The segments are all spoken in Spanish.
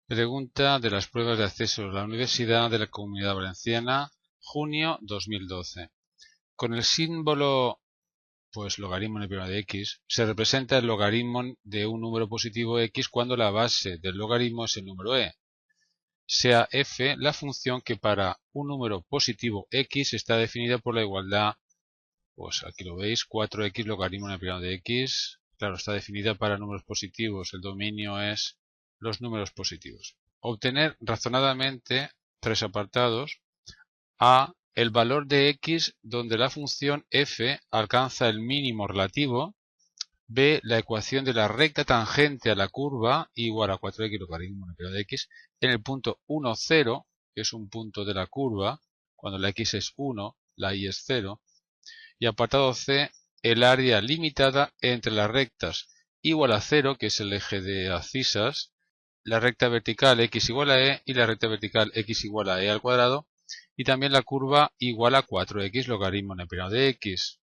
Pregunta de las pruebas de acceso a la Universidad de la Comunidad Valenciana, junio 2012. Con el símbolo logaritmo n prima de x, se representa el logaritmo de un número positivo x cuando la base del logaritmo es el número e. Sea f la función que para un número positivo x está definida por la igualdad, aquí lo veis, 4x logaritmo n prima de x. Claro, está definida para números positivos, el dominio es los números positivos. Obtener razonadamente tres apartados. A. El valor de x donde la función f alcanza el mínimo relativo. B. La ecuación de la recta tangente a la curva igual a 4x logaritmo de x en el punto 1, 0, que es un punto de la curva. Cuando la x es 1, la y es 0. Y apartado C. El área limitada entre las rectas igual a 0, que es el eje de abscisas, la recta vertical x igual a e y la recta vertical x igual a e al cuadrado, y también la curva igual a 4x logaritmo n prima de x.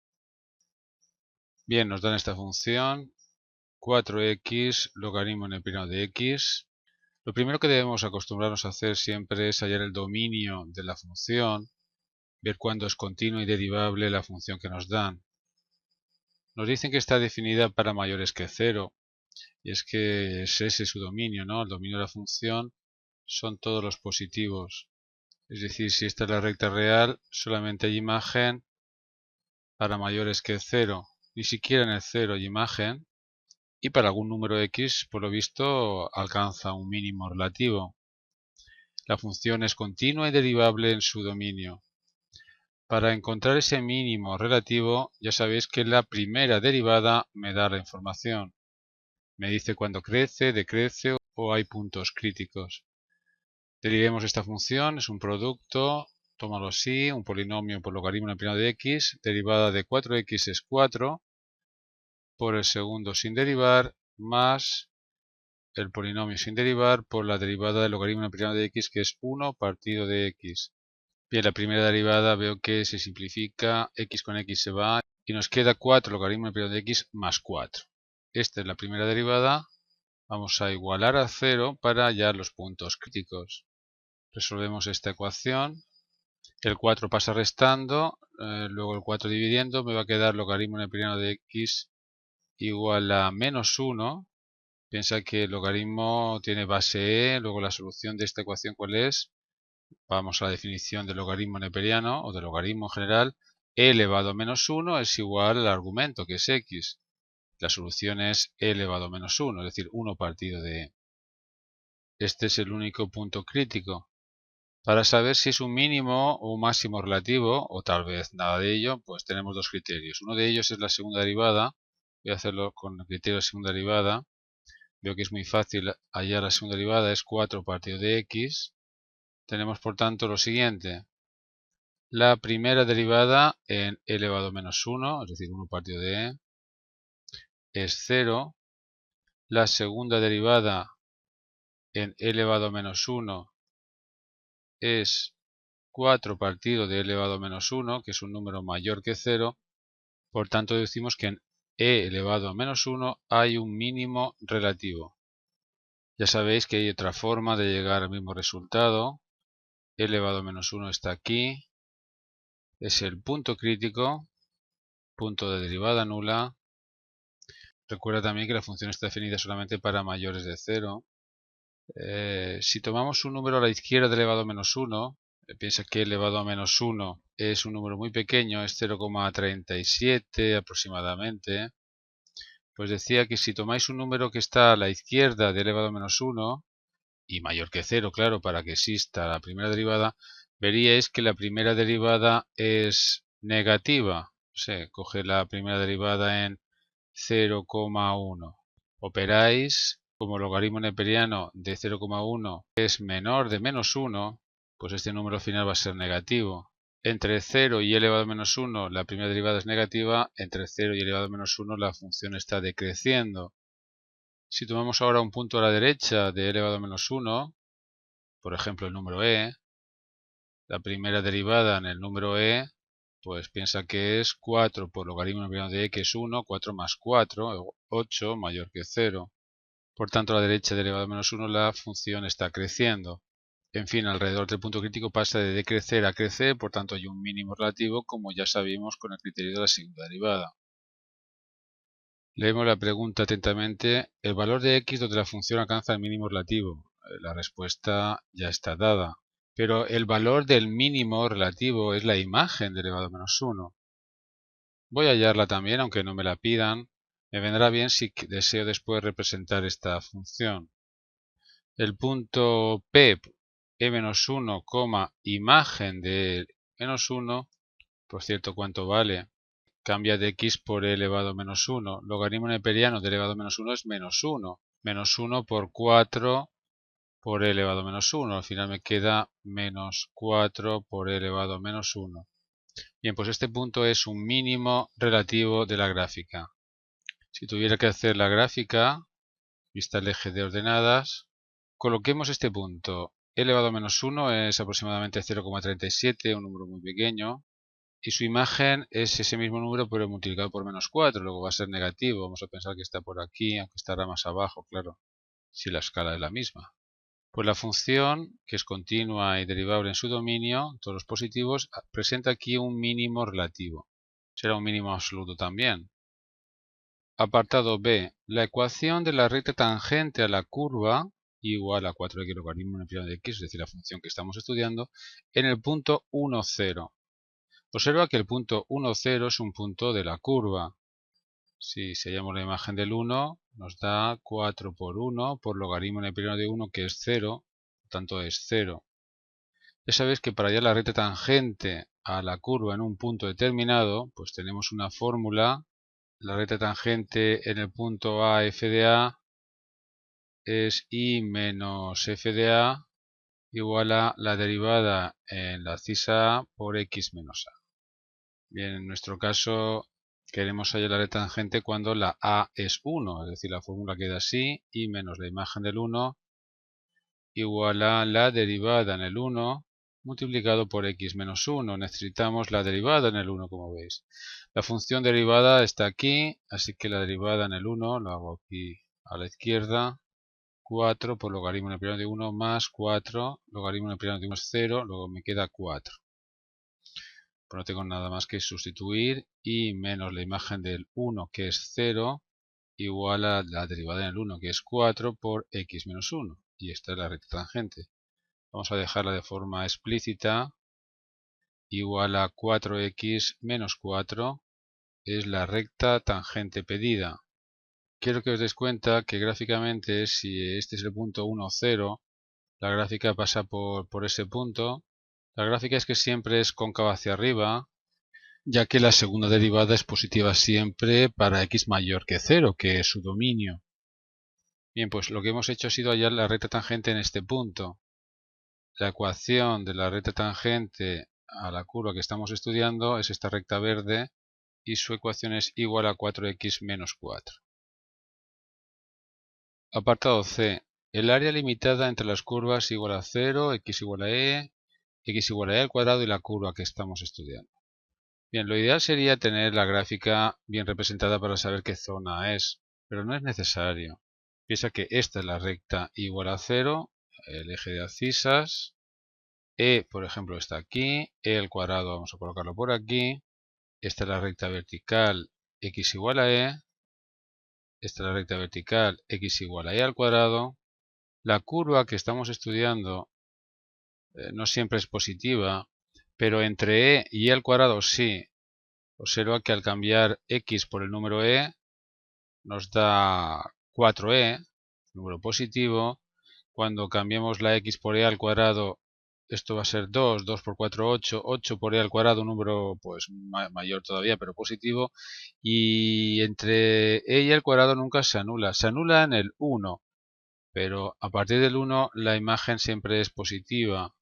Bien, nos dan esta función 4x logaritmo n prima de x. Lo primero que debemos acostumbrarnos a hacer siempre es hallar el dominio de la función, ver cuándo es continua y derivable la función que nos dan. Nos dicen que está definida para mayores que 0, y es que es ese su dominio, ¿no? El dominio de la función son todos los positivos. Es decir, si esta es la recta real, solamente hay imagen para mayores que 0. Ni siquiera en el 0 hay imagen. Y para algún número x, por lo visto, alcanza un mínimo relativo. La función es continua y derivable en su dominio. Para encontrar ese mínimo relativo, ya sabéis que la primera derivada me da la información. Me dice cuándo crece, decrece o hay puntos críticos. Derivemos esta función, es un producto, tómalo así, un polinomio por logaritmo n prima de x, derivada de 4x es 4, por el segundo sin derivar, más el polinomio sin derivar por la derivada del logaritmo n prima de x, que es 1 partido de x. Bien, la primera derivada veo que se simplifica, x con x se va, y nos queda 4 logaritmo n prima de x más 4. Esta es la primera derivada. Vamos a igualar a 0 para hallar los puntos críticos. Resolvemos esta ecuación. El 4 pasa restando, luego el 4 dividiendo, me va a quedar logaritmo n prima de x igual a menos 1. Piensa que el logaritmo tiene base e, luego la solución de esta ecuación, ¿cuál es? Vamos a la definición del logaritmo neperiano o del logaritmo en general. E elevado a menos 1 es igual al argumento, que es x. La solución es e elevado a menos 1, es decir, 1 partido de e. Este es el único punto crítico. Para saber si es un mínimo o un máximo relativo, o tal vez nada de ello, pues tenemos dos criterios. Uno de ellos es la segunda derivada. Voy a hacerlo con el criterio de segunda derivada. Veo que es muy fácil hallar la segunda derivada, es 4 partido de x. Tenemos por tanto lo siguiente. La primera derivada en e elevado a menos 1, es decir, 1 partido de e, es 0. La segunda derivada en e elevado a menos 1 es 4 partido de e elevado a menos 1, que es un número mayor que 0. Por tanto, decimos que en e elevado a menos 1 hay un mínimo relativo. Ya sabéis que hay otra forma de llegar al mismo resultado. E elevado a menos 1 está aquí. Es el punto crítico, punto de derivada nula. Recuerda también que la función está definida solamente para mayores de 0. Si tomamos un número a la izquierda de elevado a menos 1, piensa que elevado a menos 1 es un número muy pequeño, es 0,37 aproximadamente. Pues decía que si tomáis un número que está a la izquierda de elevado a menos 1, y mayor que 0, claro, para que exista la primera derivada, veríais que la primera derivada es negativa. Coge la primera derivada en 0,1. Operáis como logaritmo neperiano de 0,1 es menor de menos 1, pues este número final va a ser negativo. Entre 0 y e elevado a menos 1 la primera derivada es negativa, entre 0 y e elevado a menos 1 la función está decreciendo. Si tomamos ahora un punto a la derecha de e elevado a menos 1, por ejemplo el número e, la primera derivada en el número e, pues piensa que es 4 por logaritmo neperiano de e, que es 1, 4 más 4, 8, mayor que 0. Por tanto, a la derecha de elevado a menos 1 la función está creciendo. En fin, alrededor del punto crítico pasa de decrecer a crecer, por tanto hay un mínimo relativo, como ya sabíamos con el criterio de la segunda derivada. Leemos la pregunta atentamente. El valor de x donde la función alcanza el mínimo relativo. La respuesta ya está dada. Pero el valor del mínimo relativo es la imagen de elevado a menos 1. Voy a hallarla también, aunque no me la pidan. Me vendrá bien si deseo después representar esta función. El punto P, e-1, imagen de menos 1, por cierto, ¿cuánto vale? Cambia de x por e elevado a menos 1. Logaritmo neperiano de elevado a menos 1 es menos 1. Menos 1 por 4 por e elevado a menos 1. Al final me queda menos 4 por e elevado a menos 1. Bien, pues este punto es un mínimo relativo de la gráfica. Si tuviera que hacer la gráfica, vista el eje de ordenadas, coloquemos este punto. E elevado a menos 1 es aproximadamente 0,37, un número muy pequeño. Y su imagen es ese mismo número pero multiplicado por menos 4, luego va a ser negativo. Vamos a pensar que está por aquí, aunque estará más abajo, claro, si la escala es la misma. Pues la función, que es continua y derivable en su dominio, todos los positivos, presenta aquí un mínimo relativo. Será un mínimo absoluto también. Apartado B. La ecuación de la recta tangente a la curva igual a 4x logaritmo neperiano de x, es decir, la función que estamos estudiando, en el punto 1, 0. Observa que el punto 1, 0 es un punto de la curva. Si sellamos la imagen del 1, nos da 4 por 1 por logaritmo neperiano de 1, que es 0, por tanto es 0. Ya sabéis que para hallar la recta tangente a la curva en un punto determinado, pues tenemos una fórmula. La recta tangente en el punto A, f de A, es y menos f de A igual a la derivada en la abscisa A por x menos A. Bien, en nuestro caso queremos hallar la recta tangente cuando la A es 1, es decir, la fórmula queda así, y menos la imagen del 1 igual a la derivada en el 1 multiplicado por x menos 1. Necesitamos la derivada en el 1, como veis. La función derivada está aquí, así que la derivada en el 1, lo hago aquí a la izquierda, 4 por logaritmo neperiano de 1 más 4, logaritmo neperiano de 1 es 0, luego me queda 4. Pues no tengo nada más que sustituir y menos la imagen del 1, que es 0, igual a la derivada en el 1, que es 4 por x menos 1. Y esta es la recta tangente. Vamos a dejarla de forma explícita. Igual a 4x menos 4 es la recta tangente pedida. Quiero que os des cuenta que gráficamente, si este es el punto 1, 0, la gráfica pasa por ese punto. La gráfica es que siempre es cóncava hacia arriba, ya que la segunda derivada es positiva siempre para x mayor que 0, que es su dominio. Bien, pues lo que hemos hecho ha sido hallar la recta tangente en este punto. La ecuación de la recta tangente a la curva que estamos estudiando es esta recta verde y su ecuación es igual a 4x menos 4. Apartado C. El área limitada entre las curvas igual a 0, x igual a e, x igual a e al cuadrado y la curva que estamos estudiando. Bien, lo ideal sería tener la gráfica bien representada para saber qué zona es, pero no es necesario. Piensa que esta es la recta igual a 0, el eje de abscisas. E, por ejemplo, está aquí. E al cuadrado vamos a colocarlo por aquí. Esta es la recta vertical, x igual a e. Esta es la recta vertical, x igual a e al cuadrado. La curva que estamos estudiando no siempre es positiva, pero entre e y e al cuadrado sí. Observa que al cambiar x por el número e nos da 4e, número positivo. Cuando cambiemos la x por e al cuadrado, esto va a ser 2, 2 por 4, 8, 8 por e al cuadrado, un número pues mayor todavía, pero positivo. Y entre e y el cuadrado nunca se anula en el 1, pero a partir del 1 la imagen siempre es positiva.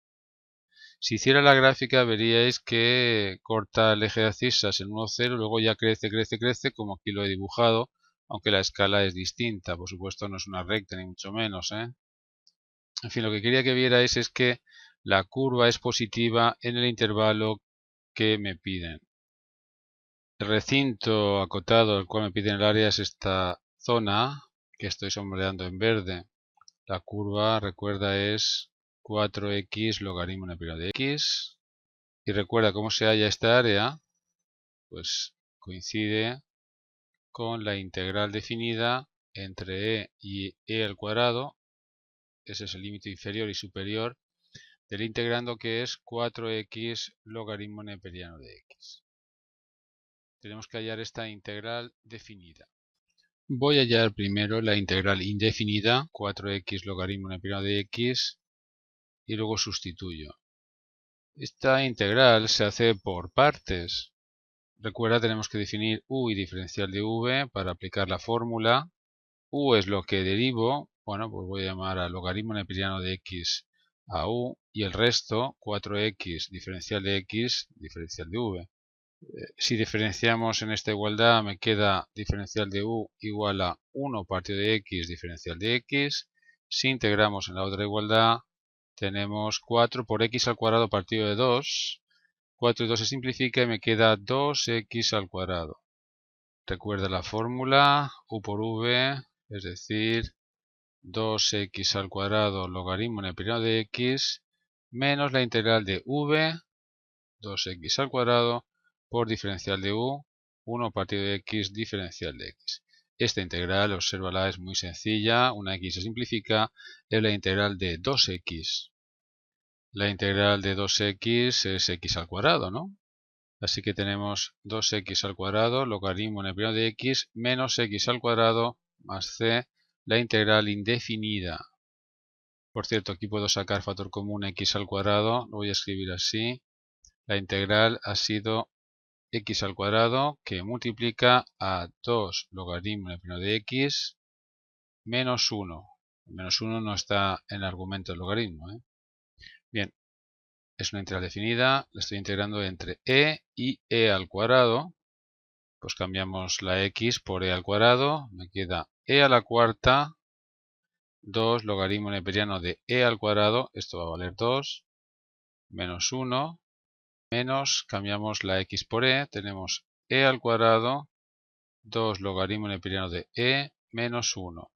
Si hiciera la gráfica veríais que corta el eje de abscisas en 1, 0, luego ya crece, crece, crece, como aquí lo he dibujado, aunque la escala es distinta. Por supuesto no es una recta, ni mucho menos, En fin, lo que quería que vierais es que la curva es positiva en el intervalo que me piden. El recinto acotado al cual me piden el área es esta zona, que estoy sombreando en verde. La curva, recuerda, es 4x logaritmo neperiano de x. Y recuerda cómo se halla esta área, pues coincide con la integral definida entre e y e al cuadrado. Ese es el límite inferior y superior del integrando, que es 4x logaritmo neperiano de x. Tenemos que hallar esta integral definida. Voy a hallar primero la integral indefinida, 4x logaritmo neperiano de x, y luego sustituyo. Esta integral se hace por partes. Recuerda, tenemos que definir u y diferencial de v para aplicar la fórmula. U es lo que derivo, bueno, pues voy a llamar a logaritmo neperiano de x a u, y el resto, 4x diferencial de x, diferencial de v. Si diferenciamos en esta igualdad, me queda diferencial de u igual a 1 partido de x diferencial de x. Si integramos en la otra igualdad, tenemos 4 por x al cuadrado partido de 2. 4 y 2 se simplifica y me queda 2x al cuadrado. Recuerda la fórmula, u por v, es decir, 2x al cuadrado logaritmo neperiano de x, menos la integral de v, 2x al cuadrado, por diferencial de u, 1 partido de x diferencial de x. Esta integral, obsérvala, es muy sencilla, una x se simplifica, es la integral de 2x. La integral de 2x es x al cuadrado, ¿no? Así que tenemos 2x al cuadrado, logaritmo neperiano de x, menos x al cuadrado, más c, la integral indefinida. Por cierto, aquí puedo sacar factor común x al cuadrado, lo voy a escribir así. La integral ha sido x al cuadrado, que multiplica a 2 logaritmo neperiano de x menos 1. El menos 1 no está en el argumento del logaritmo, ¿eh? Bien, es una integral definida, la estoy integrando entre e y e al cuadrado. Pues cambiamos la x por e al cuadrado, me queda e a la cuarta, 2 logaritmo neperiano de e al cuadrado, esto va a valer 2, menos 1, menos, cambiamos la x por e, tenemos e al cuadrado, 2 logaritmo neperiano de e menos 1.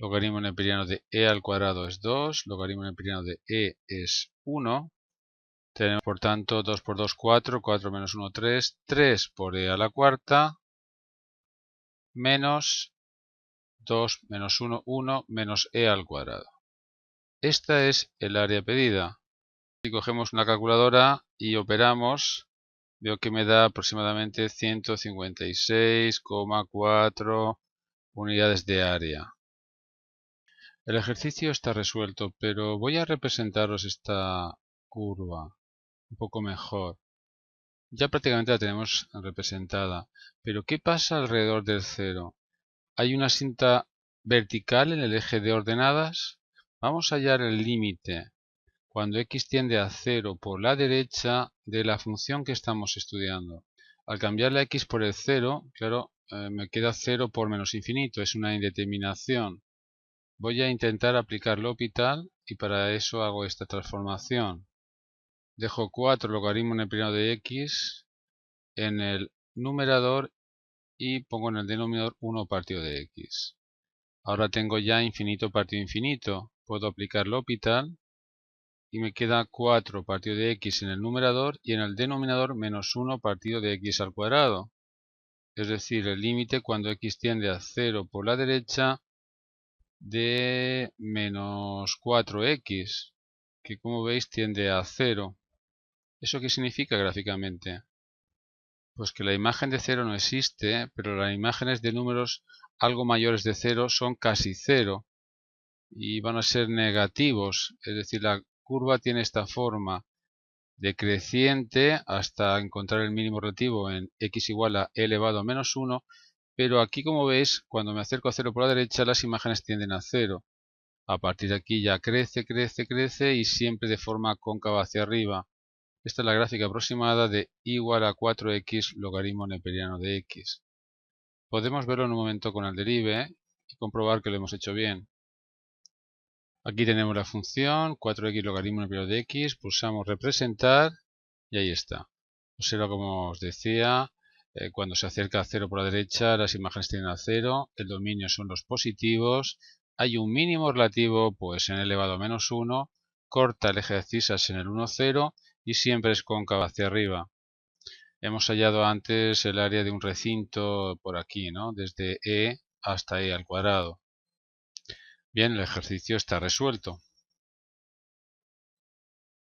Logaritmo neperiano de e al cuadrado es 2, logaritmo neperiano de e es 1. Tenemos por tanto 2 por 2, 4, 4 menos 1, 3, 3 por e a la cuarta, menos 2 menos 1, 1, menos e al cuadrado. Esta es el área pedida. Si cogemos una calculadora y operamos, veo que me da aproximadamente 156,4 unidades de área. El ejercicio está resuelto, pero voy a representaros esta curva un poco mejor. Ya prácticamente la tenemos representada, pero ¿qué pasa alrededor del cero? ¿Hay una cinta vertical en el eje de ordenadas? Vamos a hallar el límite cuando x tiende a 0 por la derecha de la función que estamos estudiando. Al cambiar la x por el 0, claro, me queda 0 por menos infinito, es una indeterminación. Voy a intentar aplicar L'Hopital y para eso hago esta transformación. Dejo 4 logaritmo neperiano de x en el numerador y pongo en el denominador 1 partido de x. Ahora tengo ya infinito partido infinito. Puedo aplicar L'Hopital y me queda 4 partido de x en el numerador y en el denominador menos 1 partido de x al cuadrado. Es decir, el límite cuando x tiende a 0 por la derecha de menos 4x, que como veis tiende a 0. ¿Eso qué significa gráficamente? Pues que la imagen de 0 no existe, pero las imágenes de números algo mayores de 0 son casi 0 y van a ser negativos, es decir, la curva tiene esta forma decreciente hasta encontrar el mínimo relativo en x igual a e elevado a menos 1, pero aquí como veis, cuando me acerco a 0 por la derecha, las imágenes tienden a 0. A partir de aquí ya crece, crece, crece y siempre de forma cóncava hacia arriba. Esta es la gráfica aproximada de igual a 4x logaritmo neperiano de x. Podemos verlo en un momento con el derive y comprobar que lo hemos hecho bien. Aquí tenemos la función 4x logaritmo neperiano de x, pulsamos representar y ahí está. Observa, como os decía, Cuando se acerca a 0 por la derecha, las imágenes tienden a 0, el dominio son los positivos, hay un mínimo relativo pues en elevado a -1, corta el eje de abscisas en el 1, 0 y siempre es cóncava hacia arriba. Hemos hallado antes el área de un recinto por aquí, ¿no? Desde E hasta E al cuadrado. Bien, el ejercicio está resuelto.